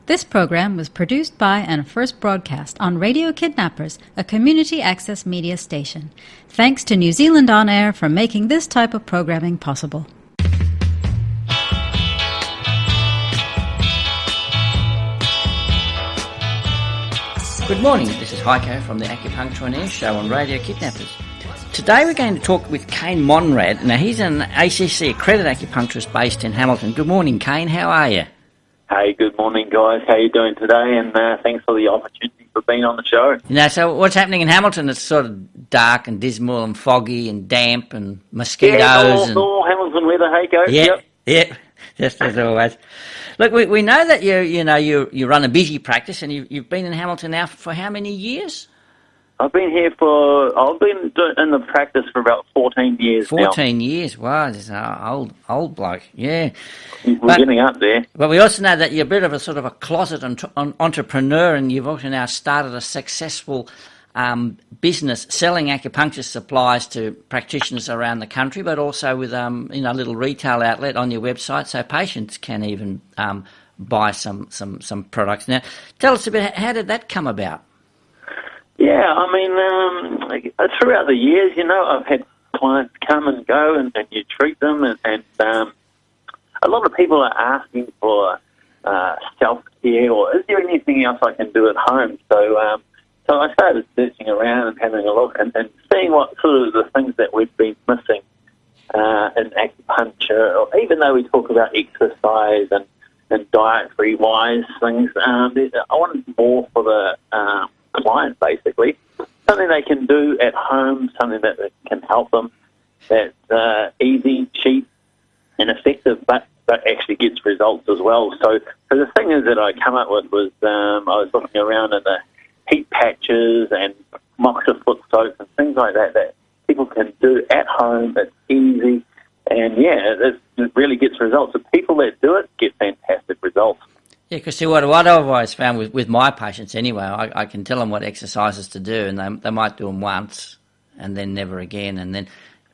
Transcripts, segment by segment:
This program was produced by and first broadcast on Radio Kidnappers, a community access media station. Thanks to New Zealand On Air for making this type of programming possible. Good morning, this is Heiko from the Acupuncture on Air show on Radio Kidnappers. Today we're going to talk with Kane Monrad. Now he's an ACC accredited acupuncturist based in Hamilton. Good morning, Kane, how are you? Hey, good morning, guys. How you doing today? And thanks for the opportunity for being on the show. So what's happening in Hamilton? It's sort of dark and dismal and foggy and damp and mosquitoes. Yeah, normal Hamilton weather, Heiko. Yep, just as always. Look, we know that you run a busy practice, and you've been in Hamilton now for how many years? I've been in the practice for about 14 years 14 years, wow, this is an old bloke, yeah. We're getting up there. But we also know that you're a bit of a sort of a closet entrepreneur, and you've also now started a successful business selling acupuncture supplies to practitioners around the country, but also with a little retail outlet on your website, so patients can even buy some products. Now, tell us a bit, how did that come about? Yeah, I mean, throughout the years, I've had clients come and go, and you treat them, and a lot of people are asking for self-care, or is there anything else I can do at home? So I started searching around and having a look and seeing what sort of the things that we've been missing in acupuncture, or even though we talk about exercise and dietary-wise things, I wanted more for the client, basically. Something they can do at home, something that can help them, that's easy, cheap, and effective, but actually gets results as well. So the thing is that I come up with was I was looking around at the heat patches and moxa foot soap and things like that people can do at home. It's easy, and it really gets results. The people that do it get fantastic results. Yeah, because see, what I've always found with my patients anyway, I can tell them what exercises to do, and they might do them once and then never again, and then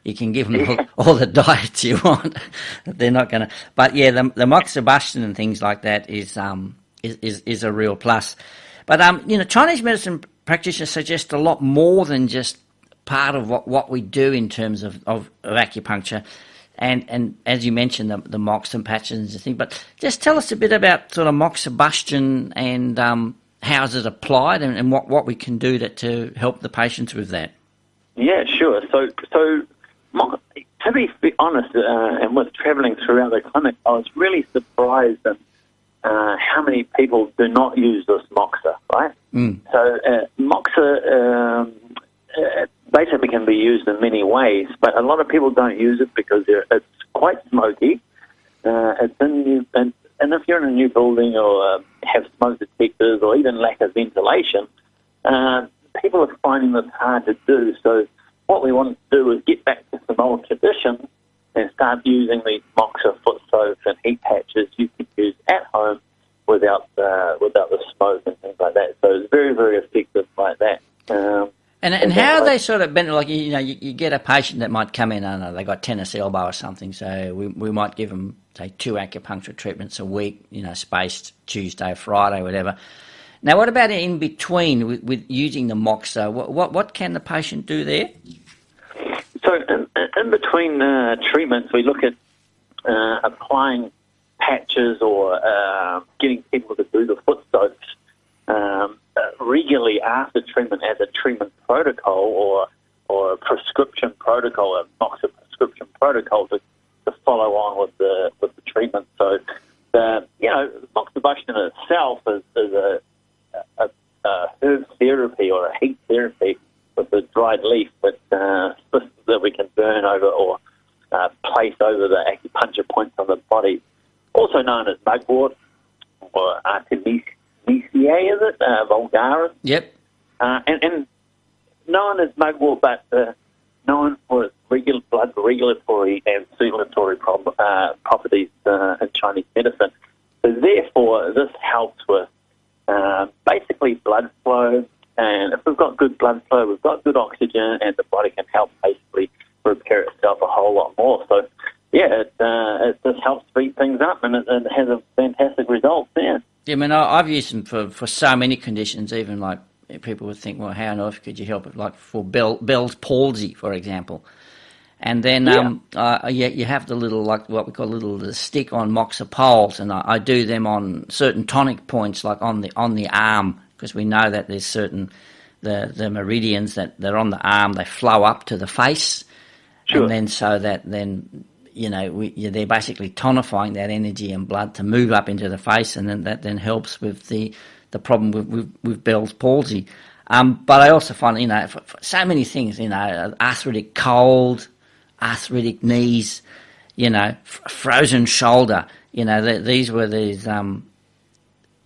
you can give them all the diets you want. They're not going to. But yeah, the moxibustion and things like that is a real plus. But Chinese medicine practitioners suggest a lot more than just part of what we do in terms of acupuncture. And as you mentioned, the mox and patches and things. But just tell us a bit about sort of moxibustion and how is it applied, and what we can do to help the patients with that. Yeah, sure. So to be honest, and with travelling throughout the clinic, I was really surprised at how many people do not use this moxa, right? So moxa basically can be used in many ways, but a lot of people don't use it because it's quite smoky. And if you're in a new building or have smoke detectors or even lack of ventilation, people are finding this hard to do. So what we want to do is get back to some old traditions and start using these moxa foot soaps and heat patches you can use at home without the smoke and things like that. So it's very, very effective like that. And how they sort of been, like, you get a patient that might come in, I don't know, they got tennis elbow or something, so we might give them, say, 2 acupuncture treatments a week, spaced Tuesday, Friday, whatever. Now, what about in between with using the moxa? What can the patient do there? So in between treatments, we look at applying patches or getting people to do the foot soaps regularly after treatment as a treatment protocol or a prescription protocol, a moxa prescription protocol to follow on with the treatment. So moxibustion itself is a herb therapy or a heat therapy with a dried leaf that we can burn over or place over the acupuncture points on the body, also known as mugwort or Artemisia, is it? Vulgaris. Yep. And known as mugwort, but known for its blood regulatory and circulatory properties in Chinese medicine. So therefore, this helps with basically blood flow, and if we've got good blood flow, we've got good oxygen, and the body can help basically repair itself a whole lot more. So yeah, it just helps speed things up, and it has a fantastic result there. I mean, I've used them for so many conditions, even like people would think, well, how on earth could you help it? Like for Bell's palsy, for example. And then you have the little, like what we call the stick on moxa poles, and I do them on certain tonic points, like on the arm, because we know that there's certain the meridians that they're on the arm, they flow up to the face, Sure. And then so that then they're basically tonifying that energy and blood to move up into the face, and then that then helps with the problem with Bell's palsy. But I also find for so many things, arthritic cold, arthritic knees, frozen shoulder. These were these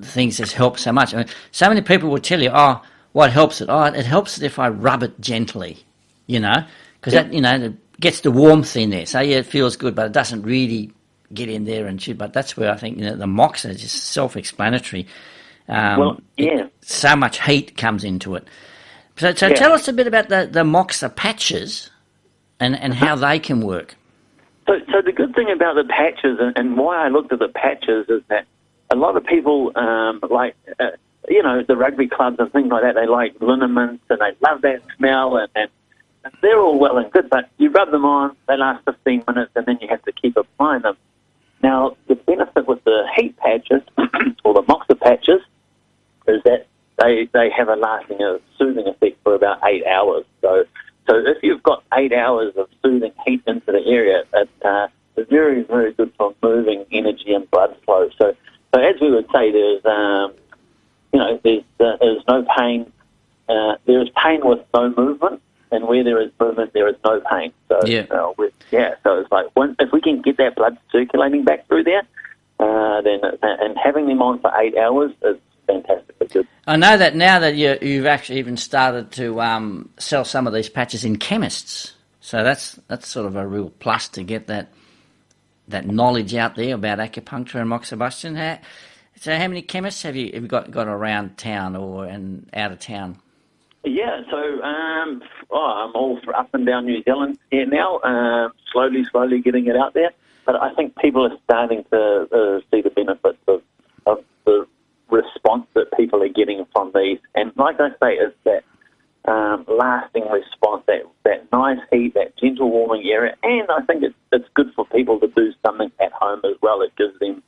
things that help so much. I mean, so many people will tell you, oh, what helps it? Oh, it helps it if I rub it gently, because that, it gets the warmth in there. So, yeah, it feels good, but it doesn't really get in there and shit. But that's where I think, the moxa is just self-explanatory. So much heat comes into it. So tell us a bit about the moxa patches and how they can work. So the good thing about the patches, and why I looked at the patches, is that a lot of people the rugby clubs and things like that, they like liniments and they love that smell, and they're all well and good, but you rub them on, they last 15 minutes, and then you have to keep applying them. Now, the benefit with the heat patches, or the moxa patches, is that they have a lasting, soothing effect for about 8 hours. So if you've got 8 hours of soothing heat into the area, it's very, very good for moving energy and blood flow. So as we would say, there's no pain. There is pain with no movement, and where there is movement, there is no pain. So so it's like if we can get that blood circulating back through there, then and having them on for 8 hours is fantastically good. I know that now that you've actually even started to sell some of these patches in chemists. So that's sort of a real plus to get that knowledge out there about acupuncture and moxibustion. So how many chemists have you got around town and out of town? Yeah, so I'm all up and down New Zealand here now, slowly getting it out there. But I think people are starting to see the benefits of the response that people are getting from these. And like I say, it's that lasting response, that nice heat, that gentle warming area. And I think it's good for people to do something at home as well. It gives them,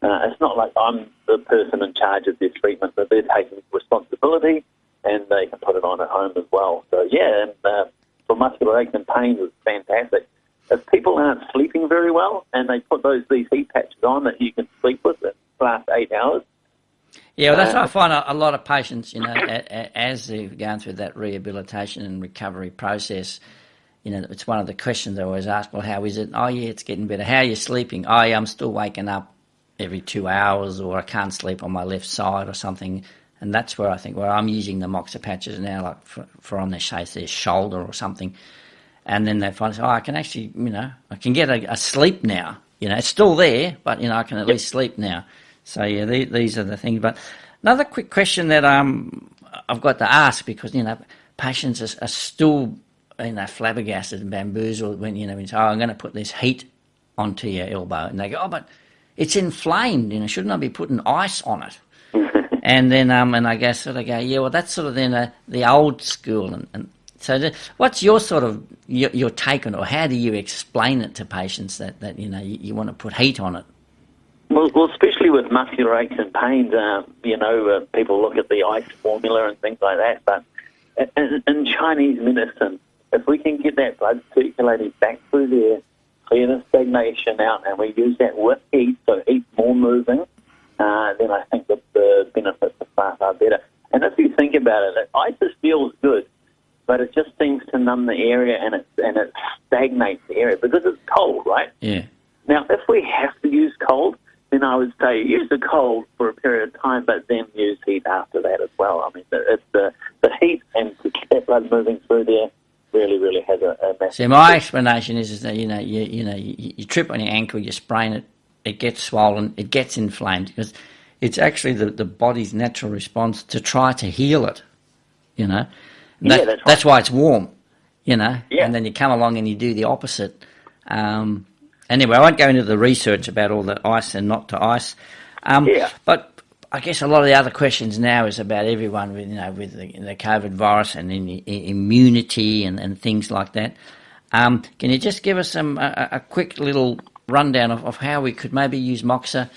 it's not like I'm the person in charge of their treatment, but they're taking responsibility and they can put it on at home as well. So, for muscular aches and pains, it's fantastic. If people aren't sleeping very well and they put these heat patches on that you can sleep with that last 8 hours. Yeah, well, that's what I find a lot of patients, as they're going through that rehabilitation and recovery process, it's one of the questions they always ask, well, how is it? Oh, yeah, it's getting better. How are you sleeping? Oh, yeah, I'm still waking up every 2 hours, or I can't sleep on my left side or something. And that's where I think, I'm using the moxa patches now, like for on their shoulder or something. And then they find, I can actually, I can get a sleep now. It's still there, but, I can at least sleep now. So, yeah, these are the things. But another quick question that I've got to ask, because, patients are still, flabbergasted and bamboozled when, when you say, I'm going to put this heat onto your elbow. And they go, but it's inflamed, shouldn't I be putting ice on it? And then, and I guess sort of go, yeah, well, that's sort of then the old school. And so what's your sort of, your take on it, or how do you explain it to patients that you want to put heat on it? Well, especially with muscular aches and pains, people look at the ice formula and things like that. But in Chinese medicine, if we can get that blood circulating back through there, clear the stagnation out, and we use that with heat, so heat more moving, then I think that the benefits are far better. And if you think about it, ice feels good, but it just seems to numb the area and it stagnates the area because it's cold, right? Yeah. Now, if we have to use cold, then I would say use the cold for a period of time, but then use heat after that as well. I mean, it's the heat and to keep that blood moving through there really has a massive. So my explanation is that you trip on your ankle, you sprain it, it gets swollen, it gets inflamed, because it's actually the body's natural response to try to heal it. That's right. That's why it's warm. Yeah. And then you come along and you do the opposite. Anyway, I won't go into the research about all the ice and not to ice. But I guess a lot of the other questions now is about everyone with, with the COVID virus and immunity and things like that. Can you just give us a quick little rundown of how we could maybe use Moxa,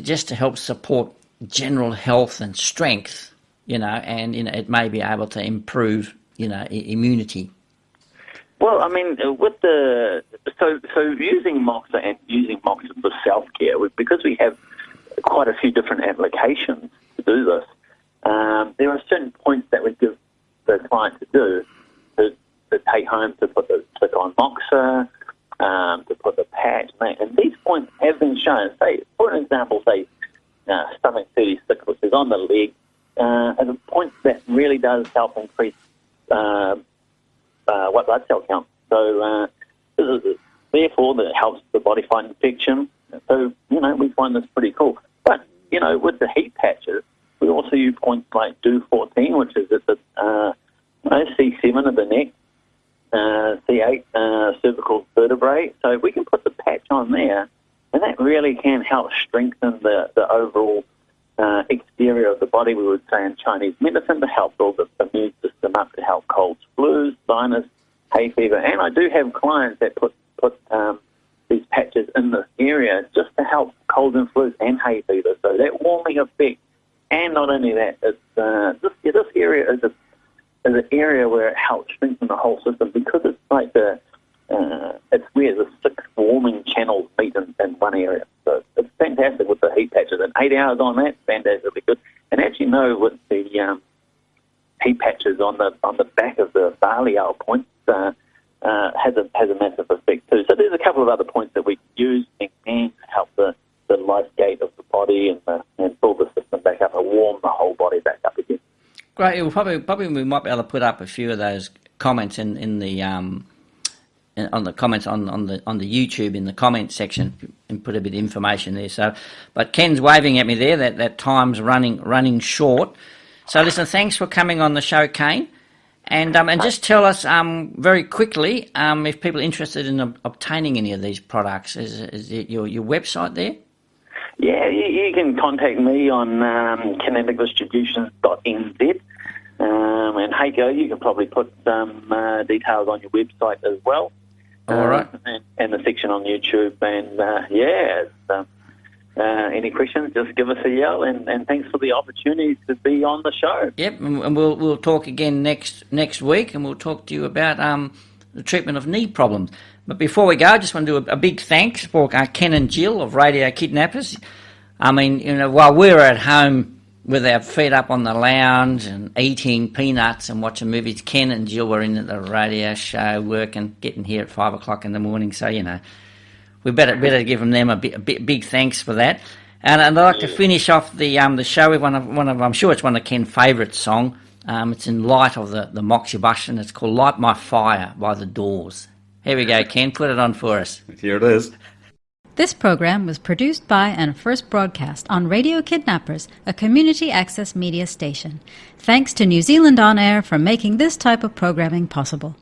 just to help support general health and strength, and it may be able to improve, immunity. Well, I mean, with so using Moxa and using Moxa for self-care, because we have quite a few different applications to do this, there are certain points that we give the client to do to take home, to put the click on Moxa, to put the patch, and these points have been shown. Say, for an example, stomach 36, which is on the leg, as a point that really does help increase white blood cell count. So therefore, that helps the body fight infection. So, we find this pretty cool. But, with the heat patches, we also use points like Do14, which is at the C7 of the neck, C8 cervical vertebrae. So we can put the patch on there, and that really can help strengthen the overall exterior of the body, we would say in Chinese medicine, to help build the immune system up, to help colds, flus, sinus, hay fever. And I do have clients that put these patches in this area just to help colds and flus and hay fever. So that warming effect, and not only that, it's this area is an area where it helps strengthen the whole system, because it's like it's where the 6 warming channels meet in one area. So it's fantastic with the heat patches, and 8 hours on that, fantastically good. And as you know, with the heat patches on the back of the barley owl points, has a massive effect too. So there's a couple of other points that we can use and can help the life gate of the body and build the system back up and warm the whole body back up again. Great. Well, probably we might be able to put up a few of those comments in the on the comments on the YouTube in the comments section, and put a bit of information there. So, but Ken's waving at me there that time's running short. So listen, thanks for coming on the show, Kane. And just tell us very quickly if people are interested in obtaining any of these products. Is it your website there? Yeah, you can contact me on kineticdistributions.nz. And Heiko, you can probably put some details on your website as well. All right. And the section on YouTube. And any questions, just give us a yell. And thanks for the opportunity to be on the show. Yep, and we'll talk again next week, and we'll talk to you about the treatment of knee problems. But before we go, I just want to do a big thanks for Ken and Jill of Radio Kidnappers. I mean, while we were at home with our feet up on the lounge and eating peanuts and watching movies, Ken and Jill were in at the radio show, working, getting here at 5 o'clock in the morning. So, we better give them a big thanks for that. And I'd like to finish off the show with one of I'm sure it's one of Ken's favourite song. It's in light of the Moxie Bush, and it's called "Light My Fire" by The Doors. Here we go, Ken. Put it on for us. Here it is. This program was produced by and first broadcast on Radio Kidnappers, a community access media station. Thanks to New Zealand On Air for making this type of programming possible.